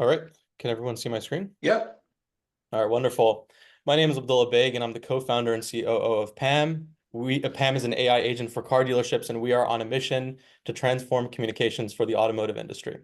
All right. Can everyone see my screen? Yep. All right, wonderful. My name is Abdullah Baig, and I'm the co-founder and COO of Pam. Pam is an AI agent for car dealerships, and we are on a mission to transform communications for the automotive industry.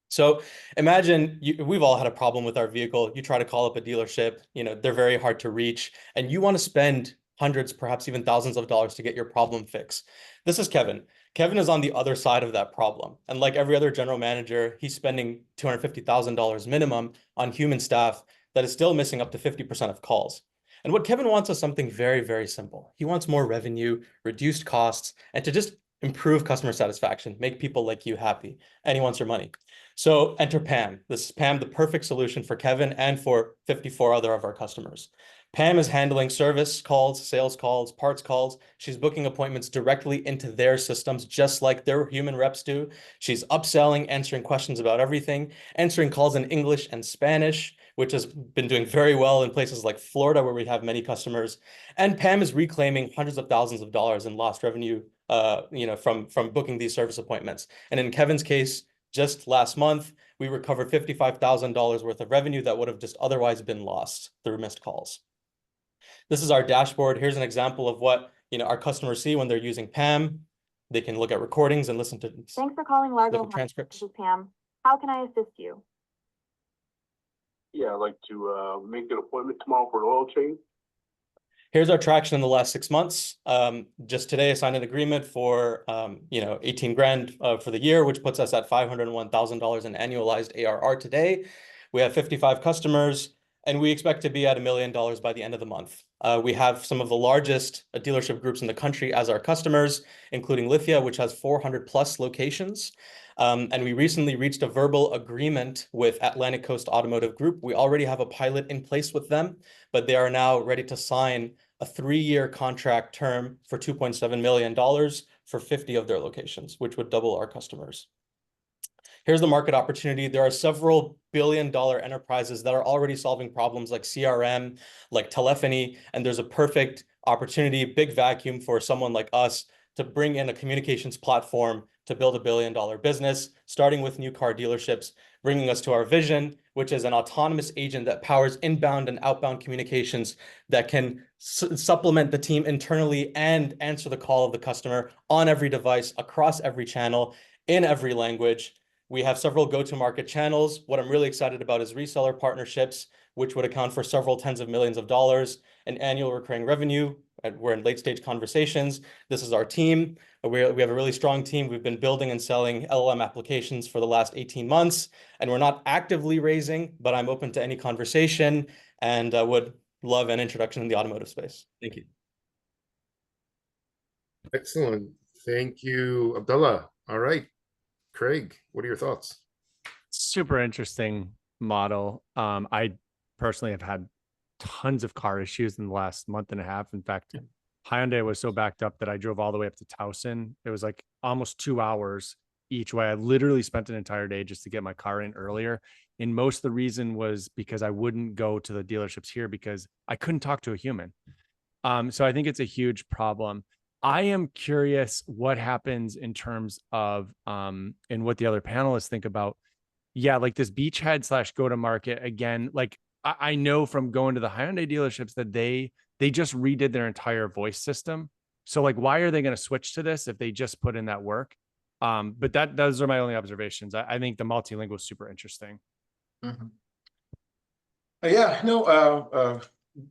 So imagine we've all had a problem with our vehicle. You try to call up a dealership, they're very hard to reach, and you want to spend hundreds, perhaps even thousands of dollars to get your problem fixed. This is Kevin. Kevin is on the other side of that problem. And like every other general manager, he's spending $250,000 minimum on human staff that is still missing up to 50% of calls. And what Kevin wants is something very, very simple. He wants more revenue, reduced costs, and to just improve customer satisfaction, make people like you happy, and he wants your money. So enter Pam. This is Pam, the perfect solution for Kevin and for 54 other of our customers. Pam is handling service calls, sales calls, parts calls. She's booking appointments directly into their systems, just like their human reps do. She's upselling, answering questions about everything, answering calls in English and Spanish, which has been doing very well in places like Florida, where we have many customers. And Pam is reclaiming hundreds of thousands of dollars in lost revenue, from booking these service appointments. And in Kevin's case, just last month, we recovered $55,000 worth of revenue that would have just otherwise been lost through missed calls. This is our dashboard. Here's an example of what our customers see when they're using Pam. They can look at recordings and listen to Thanks for calling Largo. transcripts. This is Pam. How can I assist you? Yeah, I'd like to make an appointment tomorrow for an oil change. Here's our traction in the last 6 months. Just today, I signed an agreement for 18 grand for the year, which puts us at $501,000 in annualized ARR today. We have 55 customers, and we expect to be at $1 million by the end of the month. We have some of the largest dealership groups in the country as our customers, including Lithia, which has 400 plus locations. And we recently reached a verbal agreement with Atlantic Coast Automotive Group. We already have a pilot in place with them, but they are now ready to sign a 3-year contract term for $2.7 million for 50 of their locations, which would double our customers. Here's the market opportunity. There are several billion-dollar enterprises that are already solving problems like CRM, like telephony, and there's a perfect opportunity, big vacuum for someone like us to bring in a communications platform to build a billion-dollar business, starting with new car dealerships, bringing us to our vision, which is an autonomous agent that powers inbound and outbound communications that can supplement the team internally and answer the call of the customer on every device, across every channel, in every language. We have several go-to-market channels. What I'm really excited about is reseller partnerships, which would account for several tens of millions of dollars in annual recurring revenue. We're in late-stage conversations. This is our team. We have a really strong team. We've been building and selling LLM applications for the last 18 months, and we're not actively raising, but I'm open to any conversation and would love an introduction in the automotive space. Thank you. Excellent. Thank you, Abdullah. All right. Craig, what are your thoughts? Super interesting model. I personally have had tons of car issues in the last month and a half. In fact, Hyundai was so backed up that I drove all the way up to Towson. It was like almost 2 hours each way. I literally spent an entire day just to get my car in earlier. And most of the reason was because I wouldn't go to the dealerships here because I couldn't talk to a human. So I think it's a huge problem. I am curious what happens in terms of, and what the other panelists think about, like this beachhead / go to market again. Like I know from going to the Hyundai dealerships that they just redid their entire voice system. So like, why are they going to switch to this if they just put in that work? But those are my only observations. I think the multilingual is super interesting. Mm-hmm.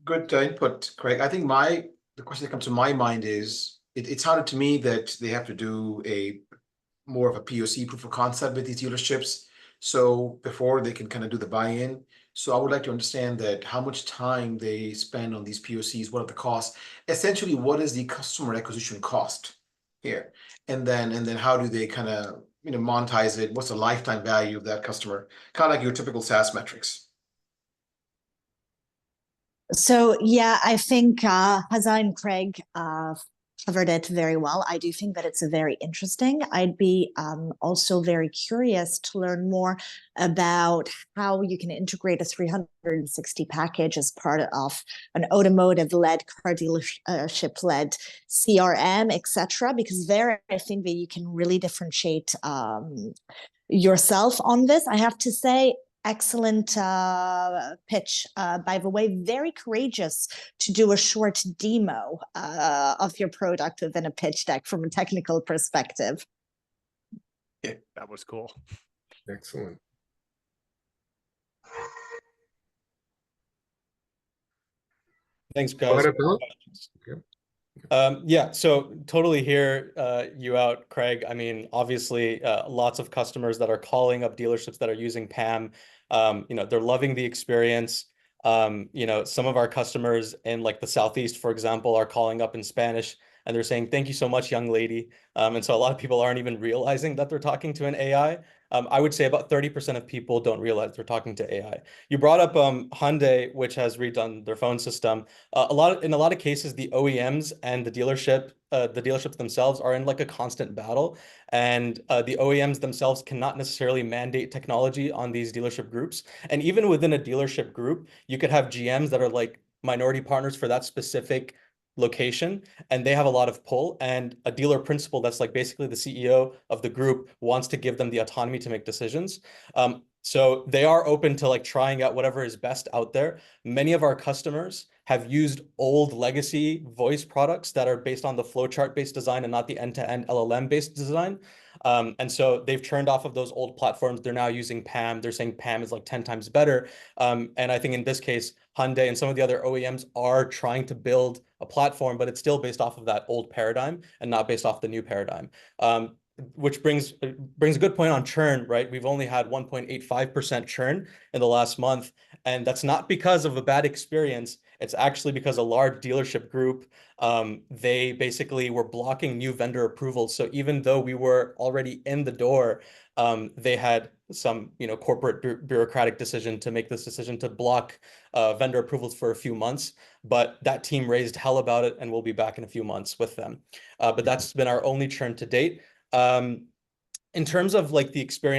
Good input, Craig. I think the question that comes to my mind is, it sounded to me that they have to do more of a POC, proof of concept, with these dealerships, so before they can kind of do the buy-in. So I would like to understand that how much time they spend on these POCs, what are the costs? Essentially, what is the customer acquisition cost here? And then how do they kind of monetize it? What's the lifetime value of that customer? Kind of like your typical SaaS metrics. So yeah, I think Hazza and Craig covered it very well. I do think that it's very interesting. I'd be also very curious to learn more about how you can integrate a 360 package as part of an automotive-led, car dealership-led CRM, etc. Because there, I think that you can really differentiate yourself on this. I have to say, excellent pitch. By the way, very courageous to do a short demo of your product within a pitch deck from a technical perspective. That was cool. Excellent. Thanks, Go guys. ahead, Abdullah. Yeah, so totally hear you out, Craig. I mean, obviously, lots of customers that are calling up dealerships that are using Pam. They're loving the experience. Some of our customers in like the Southeast, for example, are calling up in Spanish and they're saying, "Thank you so much, young lady." And so a lot of people aren't even realizing that they're talking to an AI. I would say about 30% of people don't realize they're talking to AI. You brought up Hyundai, which has redone their phone system. In a lot of cases, the OEMs and the dealerships themselves are in like a constant battle, and the OEMs themselves cannot necessarily mandate technology on these dealership groups. And even within a dealership group, you could have GMs that are like minority partners for that specific location, and they have a lot of pull, and a dealer principal that's like basically the CEO of the group wants to give them the autonomy to make decisions. So they are open to like trying out whatever is best out there. Many of our customers have used old legacy voice products that are based on the flowchart based design and not the end-to-end LLM based design. And so they've turned off of those old platforms. They're now using Pam. They're saying Pam is like 10 times better. And I think in this case, Hyundai and some of the other OEMs are trying to build a platform, but it's still based off of that old paradigm and not based off the new paradigm. Which brings a good point on churn, right? We've only had 1.85% churn in the last month, and that's not because of a bad experience. It's actually because a large dealership group, they basically were blocking new vendor approvals. So even though we were already in the door, they had some, corporate bureaucratic decision to make this decision to block vendor approvals for a few months. But that team raised hell about it, and we'll be back in a few months with them. But that's been our only churn to date. In terms of like the experience